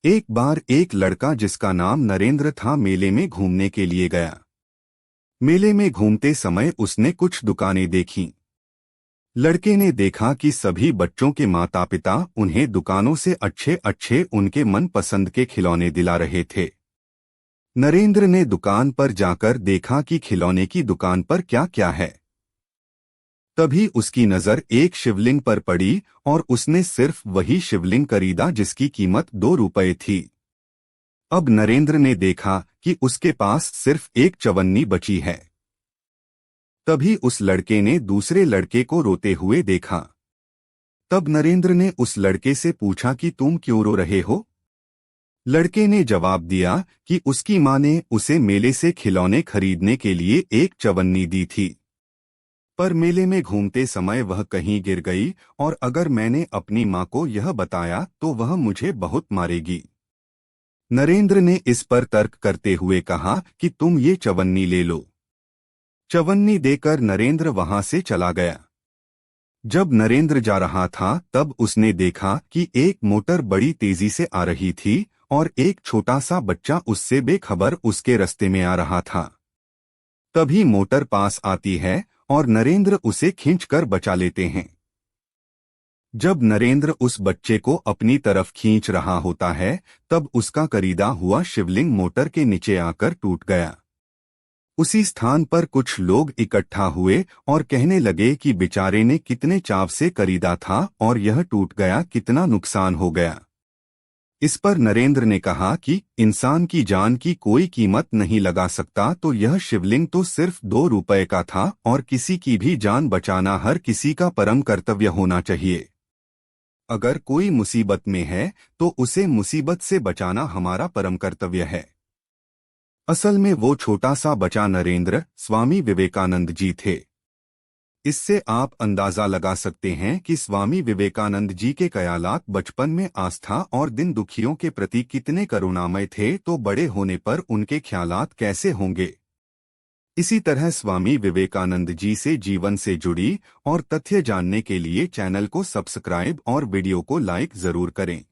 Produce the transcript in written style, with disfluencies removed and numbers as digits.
एक बार एक लड़का जिसका नाम नरेंद्र था मेले में घूमने के लिए गया। मेले में घूमते समय उसने कुछ दुकानें देखीं। लड़के ने देखा कि सभी बच्चों के माता पिता उन्हें दुकानों से अच्छे अच्छे उनके मनपसंद के खिलौने दिला रहे थे। नरेंद्र ने दुकान पर जाकर देखा कि खिलौने की दुकान पर क्या क्या है। तभी उसकी नजर एक शिवलिंग पर पड़ी और उसने सिर्फ वही शिवलिंग खरीदा जिसकी कीमत 2 रुपए थी। अब नरेंद्र ने देखा कि उसके पास सिर्फ एक चवन्नी बची है। तभी उस लड़के ने दूसरे लड़के को रोते हुए देखा। तब नरेंद्र ने उस लड़के से पूछा कि तुम क्यों रो रहे हो। लड़के ने जवाब दिया कि उसकी माँ ने उसे मेले से खिलौने खरीदने के लिए एक चवन्नी दी थी, पर मेले में घूमते समय वह कहीं गिर गई और अगर मैंने अपनी माँ को यह बताया तो वह मुझे बहुत मारेगी। नरेंद्र ने इस पर तर्क करते हुए कहा कि तुम ये चवन्नी ले लो। चवन्नी देकर नरेंद्र वहां से चला गया। जब नरेंद्र जा रहा था तब उसने देखा कि एक मोटर बड़ी तेजी से आ रही थी और एक छोटा सा बच्चा उससे बेखबर उसके रास्ते में आ रहा था। तभी मोटर पास आती है और नरेंद्र उसे खींचकर बचा लेते हैं। जब नरेंद्र उस बच्चे को अपनी तरफ खींच रहा होता है तब उसका खरीदा हुआ शिवलिंग मोटर के नीचे आकर टूट गया। उसी स्थान पर कुछ लोग इकट्ठा हुए और कहने लगे कि बेचारे ने कितने चाव से खरीदा था और यह टूट गया, कितना नुकसान हो गया। इस पर नरेंद्र ने कहा कि इंसान की जान की कोई कीमत नहीं लगा सकता, तो यह शिवलिंग तो सिर्फ 2 रुपए का था और किसी की भी जान बचाना हर किसी का परम कर्तव्य होना चाहिए। अगर कोई मुसीबत में है तो उसे मुसीबत से बचाना हमारा परम कर्तव्य है। असल में वो छोटा सा बच्चा नरेंद्र स्वामी विवेकानंद जी थे। इससे आप अंदाजा लगा सकते हैं कि स्वामी विवेकानंद जी के ख्यालात बचपन में आस्था और दिन दुखियों के प्रति कितने करुणामय थे, तो बड़े होने पर उनके ख्यालात कैसे होंगे। इसी तरह स्वामी विवेकानंद जी से जीवन से जुड़ी और तथ्य जानने के लिए चैनल को सब्सक्राइब और वीडियो को लाइक जरूर करें।